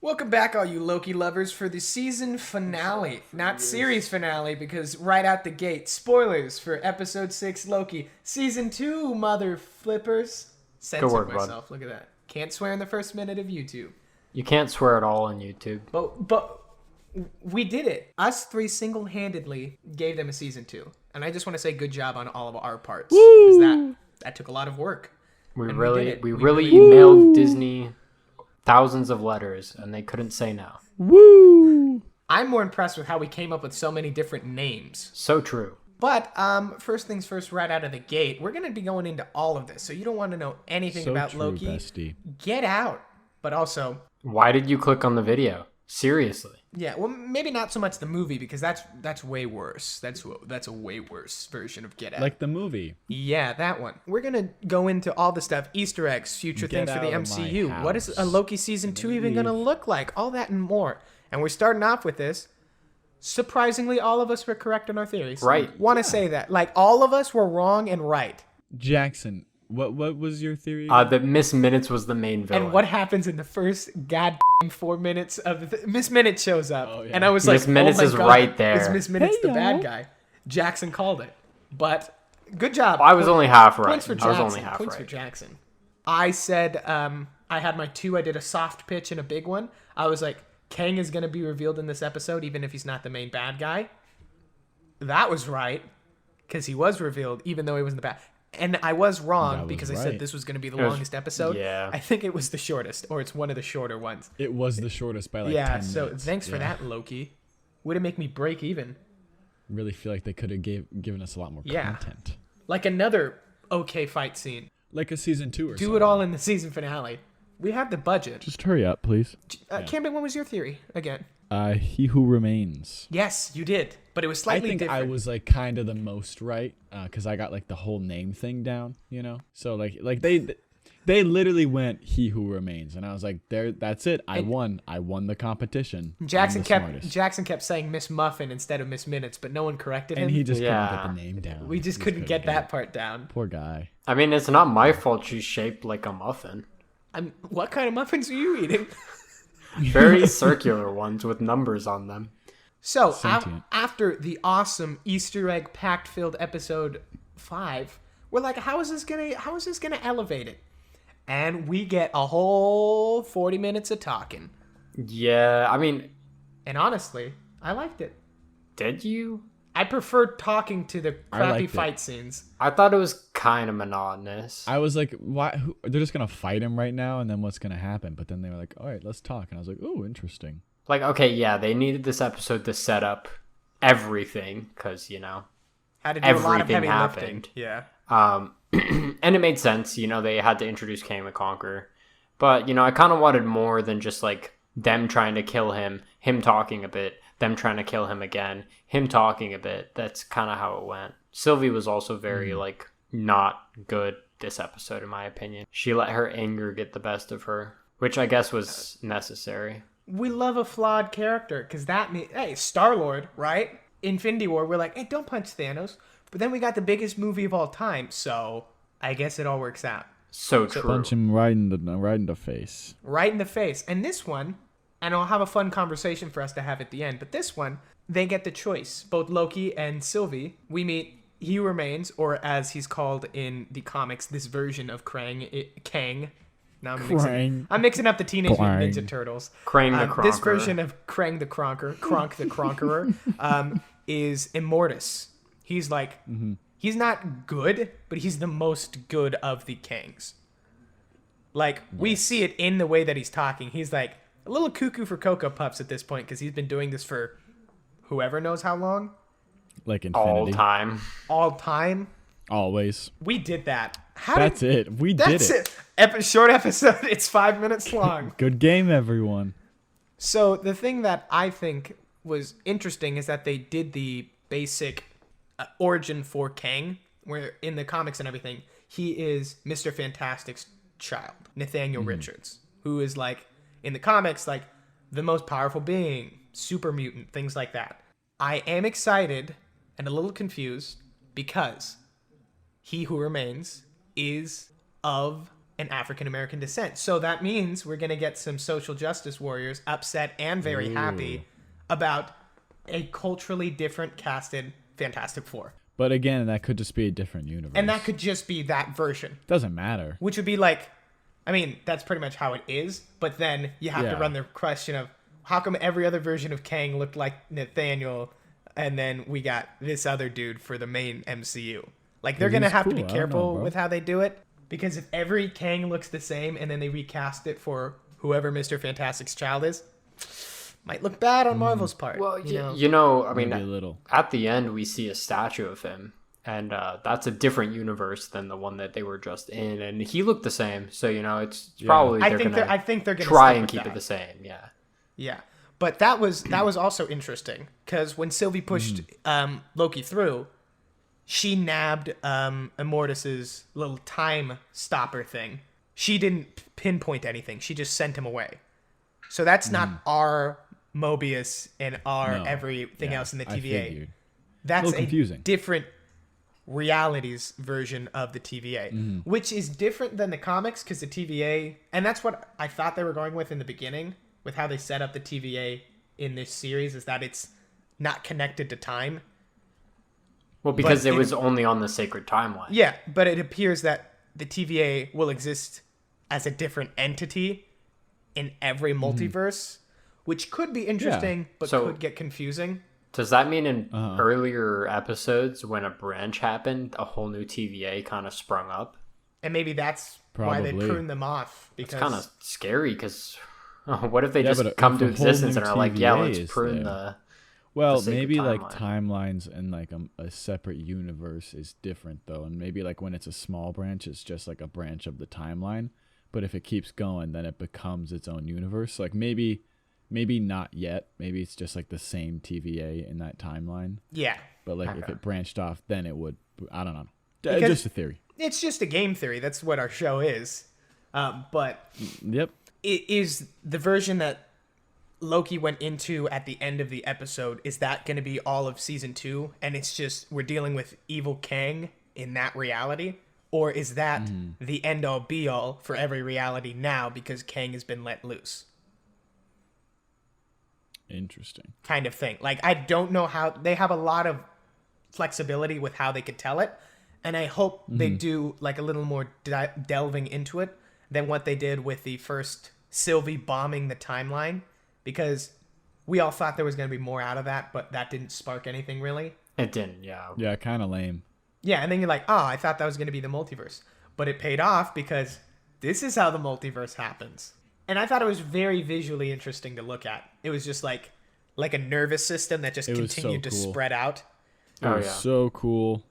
Welcome back, all you Loki lovers, for the season finale. Not series finale, because right out the gate, spoilers for episode 6 Loki. Season 2, mother flippers. Censored myself, look at that. Can't swear in the first minute of YouTube. You can't swear at all on YouTube. But we did it. Us three single-handedly gave them a season 2. And I just want to say good job on all of our parts. Because that took a lot of work. We really emailed Disney thousands of letters, and they couldn't say no. Woo! I'm more impressed with how we came up with so many different names. So true. But first things first, right out of the gate, we're going to be going into all of this. So you don't want to know anything about Loki. Bestie. Get out. But also... Why did you click on the video? Seriously. Yeah, well, maybe not so much the movie, because that's way worse. That's a way worse version of Get Out. Like the movie. Yeah, that one. We're going to go into all the stuff, Easter eggs, future things for the MCU. What is a Loki Season 2 even going to look like? All that and more. And we're starting off with this. Surprisingly, all of us were correct in our theories. Right. Want to say that. Like, all of us were wrong and right. Jackson, what was your theory? That Miss Minutes was the main villain. And what happens in the first goddamn 4 minutes of Miss Minutes shows up. Oh, yeah. And I was like, Miss Minutes is God, right there. Is Miss Minutes Hey, the bad y'all. guy? Jackson called it. But good job. I was only half right. Points for Jackson. I was only half Points right. for Jackson. I said I had my 2. I did a soft pitch and a big one. I was like, Kang is going to be revealed in this episode, even if he's not the main bad guy. That was right, because he was revealed, even though he wasn't the bad. And I was wrong, because I said this was going to be the longest episode. Yeah. I think it was the shortest, or it's one of the shorter ones. It was the shortest by 10 minutes. So thanks for that, Loki. Way to make me break even. Really feel like they could have given us a lot more content. Like another okay fight scene. Like a season 2 or so. Do it all in the season finale. We have the budget. Just hurry up, please. Camden, what was your theory again? He Who Remains. Yes, you did, but it was slightly different. I was like kind of the most right, because I got like the whole name thing down, you know. So like they literally went He Who Remains, and I was like, that's it. I won the competition. Jackson kept saying Miss Muffin instead of Miss Minutes, but no one corrected him. And he just couldn't get the name down. We just couldn't get that part down. Poor guy. I mean, it's not my fault she's shaped like a muffin. What kind of muffins are you eating? Very circular ones with numbers on them. So, after the awesome Easter egg packed filled episode 5, we're like, how is this gonna elevate it? And we get a whole 40 minutes of talking. Yeah, I mean... And honestly, I liked it. Did you? I preferred talking to the crappy fight scenes. I thought it was kind of monotonous. I was like, why? They're just going to fight him right now, and then what's going to happen? But then they were like, all right, let's talk. And I was like, oh, interesting. Like, okay, yeah, they needed this episode to set up everything, because, you know, had to do a lot of heavy happened. Lifting. Yeah. And it made sense, you know, they had to introduce Kang the Conqueror. But, you know, I kind of wanted more than just, like, them trying to kill him talking a bit, them trying to kill him again, him talking a bit. That's kind of how it went. Sylvie was also very, like, not good this episode, in my opinion. She let her anger get the best of her, which I guess was necessary. We love a flawed character, because that means, hey, Star-Lord, right? Infinity War, we're like, hey, don't punch Thanos. But then we got the biggest movie of all time, so I guess it all works out. So true. Punch him right in the face. Right in the face. And this one, and I'll have a fun conversation for us to have at the end, but this one, they get the choice. Both Loki and Sylvie, we meet He Remains, or as he's called in the comics, this version of Kang. Now I'm mixing up the Teenage Mutant Ninja Turtles. Krang the Conqueror. This version of Krang the Conqueror, Kronk the Conqueror, is Immortus. He's like, he's not good, but he's the most good of the Kangs. Like, we see it in the way that he's talking. He's like a little cuckoo for Cocoa Puffs at this point, because he's been doing this for whoever knows how long. Like infinity. All time. Always. We did that. That's it. We did it. Short episode. It's 5 minutes long. Good game, everyone. So the thing that I think was interesting is that they did the basic origin for Kang, where in the comics and everything, he is Mr. Fantastic's child, Nathaniel Richards, who is like, in the comics, like the most powerful being, super mutant, things like that. I am excited and a little confused because He Who Remains is of an African American descent. So that means we're going to get some social justice warriors upset and very happy about a culturally different casted Fantastic Four. But again, that could just be a different universe. And that could just be that version. Doesn't matter. Which would be like, I mean, that's pretty much how it is. But then you have to run the question of, how come every other version of Kang looked like Nathaniel, and then we got this other dude for the main MCU? Like, they're going to have to be careful with how they do it. Because if every Kang looks the same and then they recast it for whoever Mr. Fantastic's child is, might look bad on Marvel's part. Well, you know, I mean, Maybe a little. At the end, we see a statue of him. And that's a different universe than the one that they were just in. And he looked the same. So, you know, it's probably I think they're going to try and keep it the same. Yeah. Yeah. But that was also interesting. Because when Sylvie pushed Loki through, she nabbed Immortus's little time stopper thing. She didn't pinpoint anything. She just sent him away. So that's not our Mobius and our everything else in the TVA. That's a different realities version of the TVA, which is different than the comics, because the TVA, and that's what I thought they were going with in the beginning, with how they set up the TVA in this series, is that it's not connected to time. Well, because it was only on the sacred timeline. Yeah, but it appears that the TVA will exist as a different entity in every multiverse, which could be interesting, but could get confusing. Does that mean in earlier episodes, when a branch happened, a whole new TVA kind of sprung up? And maybe that's why they pruned them off. Because it's kind of scary, because what if they just come to existence and are like, yeah, let's prune the... Well, maybe like timelines and like a separate universe is different, though. And maybe like when it's a small branch, it's just like a branch of the timeline. But if it keeps going, then it becomes its own universe. Like maybe not yet. Maybe it's just like the same TVA in that timeline. Yeah. But like if it branched off, then it would. I don't know. Because just a theory. It's just a game theory. That's what our show is. But yep, it is the version that Loki went into at the end of the episode. Is that going to be all of season 2? And it's just we're dealing with evil Kang in that reality? Or is that the end all be all for every reality now because Kang has been let loose? Interesting. Kind of thing. Like, I don't know how they have a lot of flexibility with how they could tell it. And I hope they do like a little more delving into it than what they did with the first Sylvie bombing the timeline. Because we all thought there was going to be more out of that, but that didn't spark anything really. It didn't, yeah. Yeah, kind of lame. Yeah, and then you're like, oh, I thought that was going to be the multiverse. But it paid off because this is how the multiverse happens. And I thought it was very visually interesting to look at. It was just like a nervous system that just continued to spread out. It was so cool.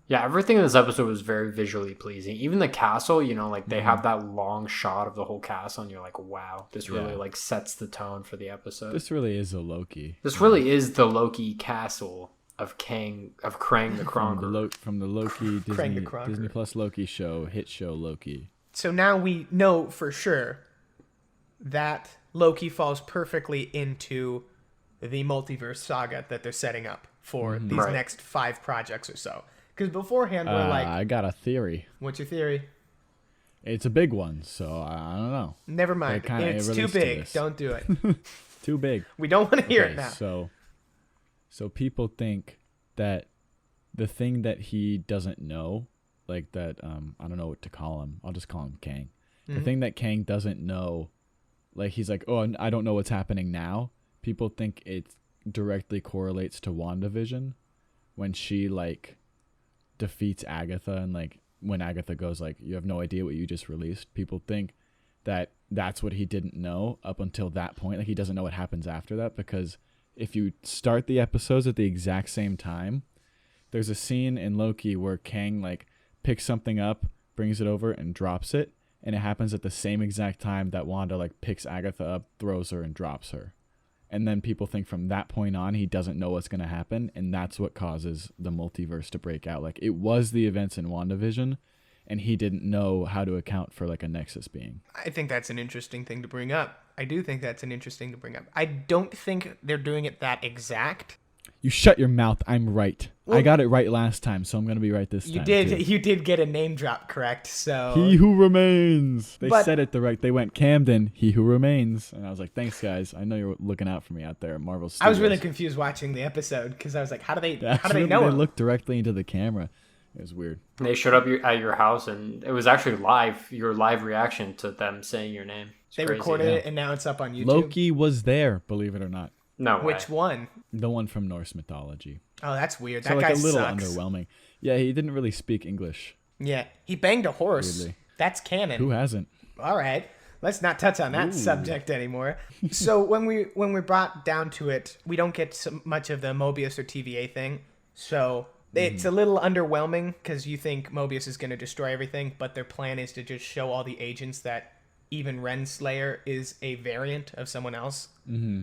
Yeah, everything in this episode was very visually pleasing. Even the castle, you know, like they have that long shot of the whole castle, and you're like, wow, this really like sets the tone for the episode. This really is a Loki. This really is the Loki castle of Krang the Conqueror. From the Loki Disney Plus Loki show, hit show Loki. So now we know for sure that Loki falls perfectly into the multiverse saga that they're setting up for these next 5 projects or so. Because beforehand, we're like... I got a theory. What's your theory? It's a big one, so I don't know. Never mind. It's too big. Don't do it. Too big. We don't want to hear it now. So people think that the thing that he doesn't know, like that, I don't know what to call him. I'll just call him Kang. The thing that Kang doesn't know, like he's like, oh, I don't know what's happening now. People think it directly correlates to WandaVision when she like defeats Agatha, and like when Agatha goes like, you have no idea what you just released. People think that that's what he didn't know up until that point. Like he doesn't know what happens after that, because if you start the episodes at the exact same time, there's a scene in Loki where Kang like picks something up, brings it over and drops it, and it happens at the same exact time that Wanda like picks Agatha up, throws her and drops her. And then people think from that point on, he doesn't know what's going to happen. And that's what causes the multiverse to break out. Like it was the events in WandaVision, and he didn't know how to account for like a Nexus being. I think that's an interesting thing to bring up. I do think that's an interesting to bring up. I don't think they're doing it that exact. You shut your mouth. I'm right. Well, I got it right last time, so I'm going to be right this time. You did get a name drop correct, so... He who remains. They But- said it They went Camden, he who remains. And I was like, thanks, guys. I know you're looking out for me out there at Marvel Studios. I was really confused watching the episode because I was like, how do they know They him? looked directly into the camera. It was weird. They showed up at your house, and it was actually live. Your live reaction to them saying your name. It's They crazy. recorded it, and now it's up on YouTube. Loki was there, believe it or not. No way. Which one? The one from Norse mythology. Oh, that's weird. So That like guy a little sucks. underwhelming. Yeah, he didn't really speak English. Yeah, he banged a horse. Weirdly. That's canon. Who hasn't? All right, let's not touch on that subject anymore. So when we brought down to it, we don't get so much of the Mobius or TVA thing. So it's a little underwhelming because you think Mobius is going to destroy everything, but their plan is to just show all the agents that even Renslayer is a variant of someone else. Mm-hmm.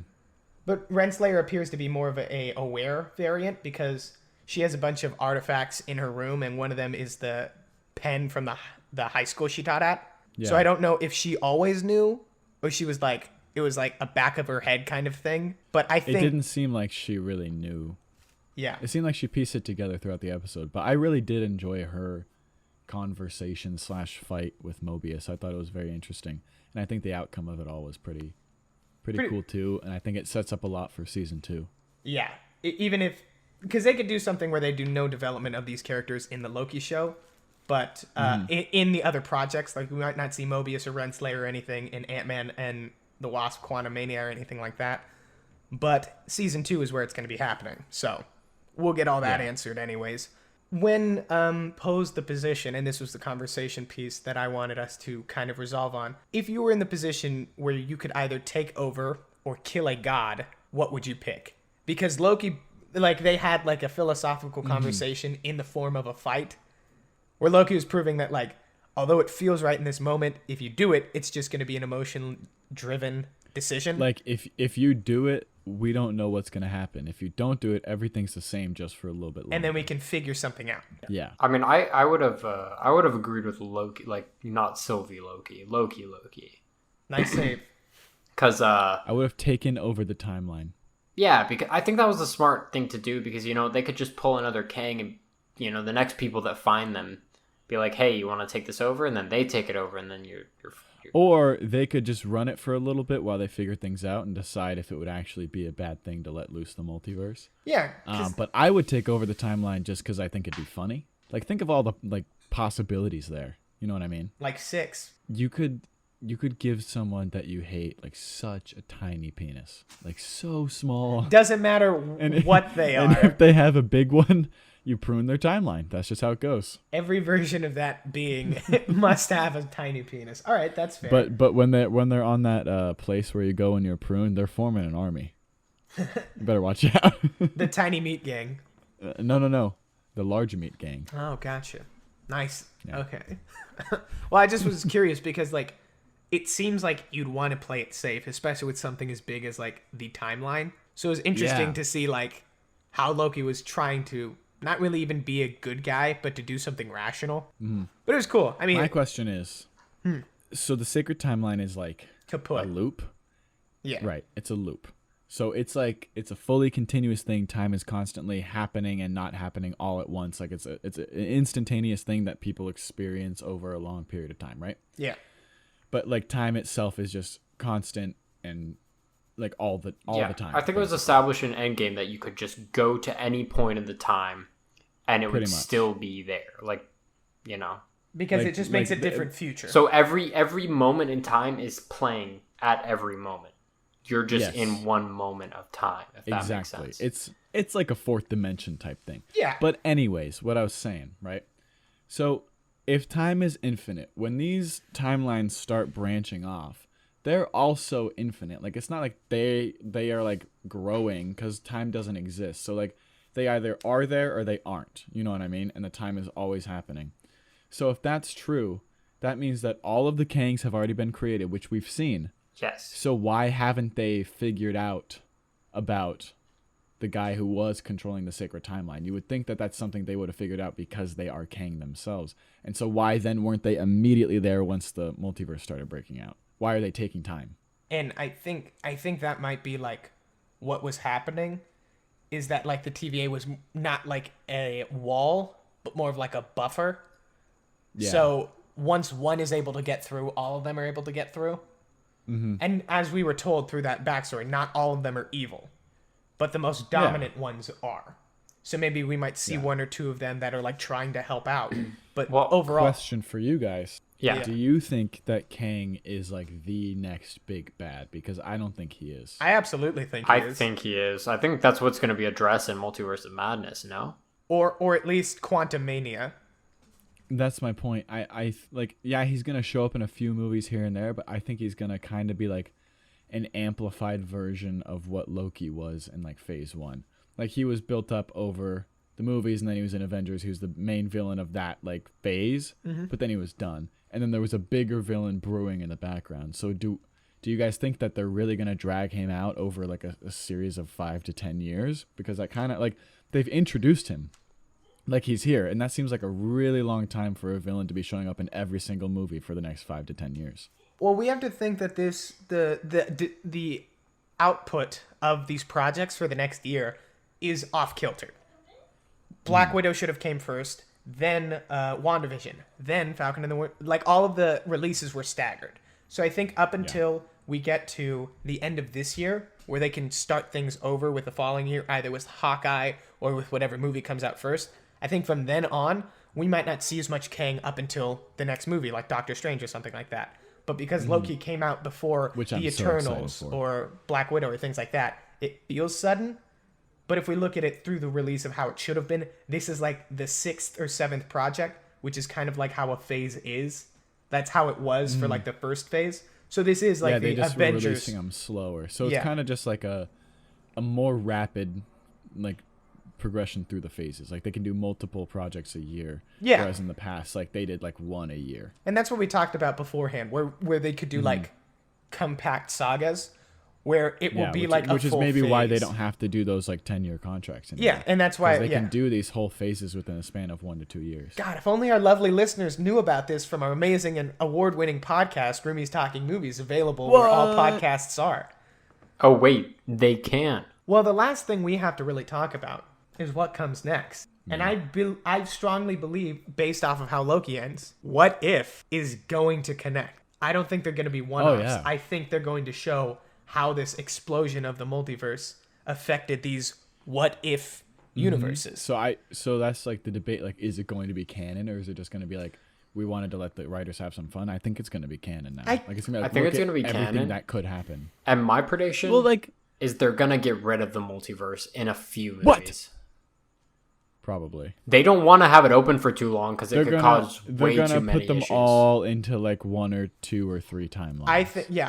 But Renslayer appears to be more of a aware variant because she has a bunch of artifacts in her room, and one of them is the pen from the high school she taught at. Yeah. So I don't know if she always knew, or she was like, it was like a back of her head kind of thing. But I think It didn't seem like she really knew. Yeah. It seemed like she pieced it together throughout the episode. But I really did enjoy her conversation / fight with Mobius. I thought it was very interesting. And I think the outcome of it all was pretty cool too. And I think it sets up a lot for season 2. Yeah. Even if, because they could do something where they do no development of these characters in the Loki show, but in the other projects, like we might not see Mobius or Renslayer or anything in Ant-Man and the Wasp Quantumania or anything like that. But season 2 is where it's going to be happening. So we'll get all that answered anyways. When posed the position, and this was the conversation piece that I wanted us to kind of resolve on, if you were in the position where you could either take over or kill a god, what would you pick? Because Loki, like, they had like a philosophical conversation in the form of a fight, where Loki was proving that, like, although it feels right in this moment, if you do it, it's just going to be an emotion-driven decision. Like, if you do it, we don't know what's going to happen. If you don't do it, everything's the same just for a little bit longer. And then we can figure something out. Yeah. I mean, I would have agreed with Loki, like not Sylvie Loki. Nice save. Because I would have taken over the timeline. yeah, because I think that was the smart thing to do because they could just pull another Kang and the next people that find them be like, hey, you want to take this over, and then they take it over, and then you're Or they could just run it for a little bit while they figure things out and decide if it would actually be a bad thing to let loose the multiverse. Yeah. But I would take over the timeline just because I think it'd be funny. Like, think of all the possibilities there. You know what I mean? Like 6. You could give someone that you hate like such a tiny penis, like so small. Doesn't matter what they And are. if they have a big one, you prune their timeline. That's just how it goes. Every version of that being must have a tiny penis. All right, that's fair. But when they're on that place where you go and you're pruned, they're forming an army. You better watch out. The tiny meat gang. No. The large meat gang. Oh, gotcha. Nice. Yeah. Okay. Well, I just was curious because, like, it seems like you'd want to play it safe, especially with something as big as, like, the timeline. So it was interesting to see, like, how Loki was trying to not really even be a good guy, but to do something rational. Mm. But it was cool. I mean, My question is, so the sacred timeline is like kaput. a loop? Yeah. Right. It's a loop. So it's like it's a fully continuous thing. Time is constantly happening and not happening all at once. Like it's an instantaneous thing that people experience over a long period of time, right? Yeah. But like time itself is just constant and like all the time. I think it was established in Endgame that you could just go to any point in the time and it would still be there. Like, Because Like- it just makes like a different future. So every moment in time is playing at every moment. You're just Yes. in one moment of time, if that makes sense. It's like a fourth dimension type thing. Yeah. But anyways, what I was saying, right? So if time is infinite, when these timelines start branching off, they're also infinite. Like it's not like they are like growing because time doesn't exist. So like they either are there or they aren't. You know what I mean? And the time is always happening. So if that's true, that means that all of the Kangs have already been created, which we've seen. Yes. So why haven't they figured out about the guy who was controlling the sacred timeline? You would think that that's something they would have figured out because they are Kang themselves. And so why then weren't they immediately there once the multiverse started breaking out? Why are they taking time? And I think that might be like what was happening is that like the TVA was not like a wall, but more of like a buffer. Yeah. So once one is able to get through, all of them are able to get through. Mm-hmm. And as we were told through that backstory, not all of them are evil, but the most dominant ones are. So maybe we might see one or two of them that are like trying to help out. But overall, question for you guys. Yeah. Do you think that Kang is like the next big bad? Because I don't think he is. I absolutely think he is. I think he is. I think that's what's going to be addressed in Multiverse of Madness, no? Or at least Quantum Mania. That's my point. I like, yeah, he's going to show up in a few movies here and there, but I think he's going to kind of be like an amplified version of what Loki was in like phase 1. Like he was built up over the movies, and then he was in Avengers. He was the main villain of that like phase, but then he was done. And then there was a bigger villain brewing in the background. So do you guys think that they're really going to drag him out over like a series of 5 to 10 years? Because I kind of like, they've introduced him like he's here, and that seems like a really long time for a villain to be showing up in every single movie for the next 5 to 10 years. Well, we have to think that the output of these projects for the next year is off kilter. Black Widow should have came first, then WandaVision, then Falcon and the Winter. Like all of the releases were staggered. So I think up until we get to the end of this year, where they can start things over with the following year, either with Hawkeye or with whatever movie comes out first. I think from then on, we might not see as much Kang up until the next movie, like Doctor Strange or something like that. But because Loki came out before Which the I'm so Eternals excited for. or Black Widow or things like that, it feels sudden. But if we look at it through the release of how it should have been, this is like the 6th or 7th project, which is kind of like how a phase is. That's how it was for like the first phase. So this is like they the just were Avengers. releasing them slower. So it's kind of just like a more rapid like progression through the phases. Like they can do multiple projects a year. Yeah. Whereas in the past, like they did like one a year. And that's what we talked about beforehand, where they could do like compact sagas, where it will be like a which is full maybe why they phase. don't have to do those like 10-year contracts anymore. Yeah, and that's why they can do these whole phases within a span of 1 to 2 years. God, if only our lovely listeners knew about this from our amazing and award-winning podcast, Roomies Talking Movies, available where all podcasts are. Oh, wait. They can. Well, the last thing we have to really talk about is what comes next. And I strongly believe, based off of how Loki ends, What If is going to connect. I don't think they're going to be one-offs. yeah. I think they're going to show how this explosion of the multiverse affected these What If universes. So that's like the debate. Like, is it going to be canon, or is it just going to be like, we wanted to let the writers have some fun? I think it's going to be canon now. I It's gonna be like, I think look it's at gonna be everything canon. that could happen. And my prediction is they're going to get rid of the multiverse in a few movies. Probably. They don't want to have it open for too long because it could cause way too many put them issues. all into like 1 or 2 or 3 timelines. I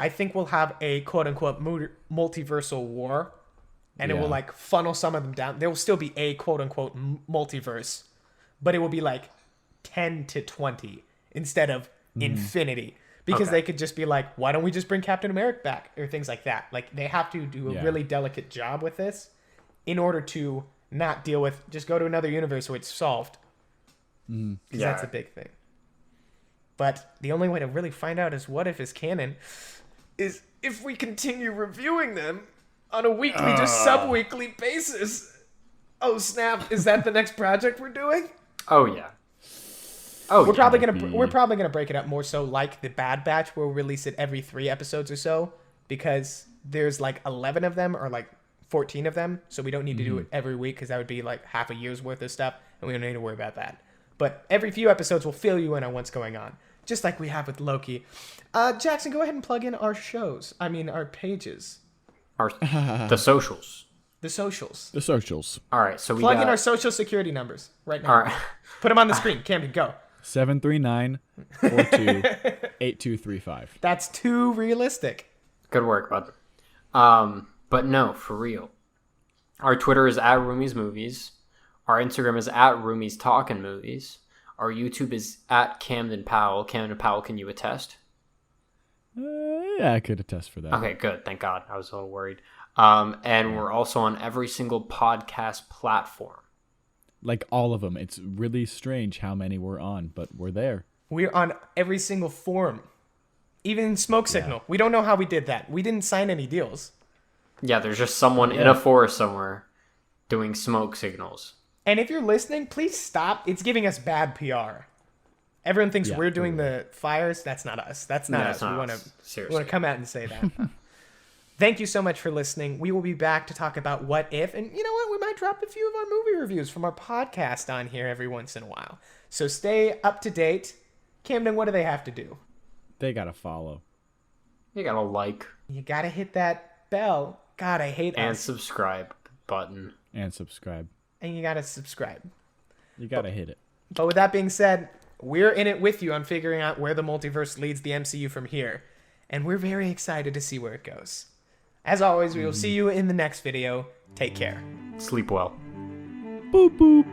think we'll have a quote-unquote multiversal war, and it will like funnel some of them down. There will still be a quote-unquote multiverse, but it will be like 10 to 20 instead of infinity. Because they could just be like, why don't we just bring Captain America back? Or things like that. Like, they have to do a really delicate job with this in order to not deal with, just go to another universe where it's solved. Because that's a big thing. But the only way to really find out is What If is canon is if we continue reviewing them on a weekly, just sub-weekly basis. Oh, snap. Is that the next project we're doing? Oh, yeah. Oh, We're probably gonna break it up more so like the Bad Batch, where we'll release it every 3 episodes or so, because there's like 11 of them or like 14 of them, so we don't need to do it every week, because that would be like half a year's worth of stuff, and we don't need to worry about that. But every few episodes will fill you in on what's going on, just like we have with Loki. Jackson, go ahead and plug in our pages, the socials. the socials. The socials. All right, so we Plug got in our social security numbers right now. All right. Put them on the screen. Camden, go. 739-42-8235. That's too realistic. Good work, bud. But no, for real. Our Twitter is at Roomies Movies. Our Instagram is at Roomies Talkin Movies. Our YouTube is at Camden Powell. Camden Powell, can you attest? Yeah, I could attest for that. Okay, good. Thank God. I was a little worried. And we're also on every single podcast platform. Like all of them. It's really strange how many we're on, but we're there. We're on every single forum. Even Smoke Signal. We don't know how we did that. We didn't sign any deals. Yeah, there's just someone in a forest somewhere doing smoke signals. And if you're listening, please stop. It's giving us bad PR. Everyone thinks we're doing the fires. That's not us. That's not us. We want to come out and say that. Thank you so much for listening. We will be back to talk about What If. And you know what? We might drop a few of our movie reviews from our podcast on here every once in a while. So stay up to date. Camden, what do they have to do? They got to follow. You got to like. You got to hit that bell. God, I hate and us. Subscribe button. And subscribe. And you got to subscribe. You got to hit it. But with that being said, we're in it with you on figuring out where the multiverse leads the MCU from here. And we're very excited to see where it goes. As always, we will see you in the next video. Take care. Sleep well. Boop, boop.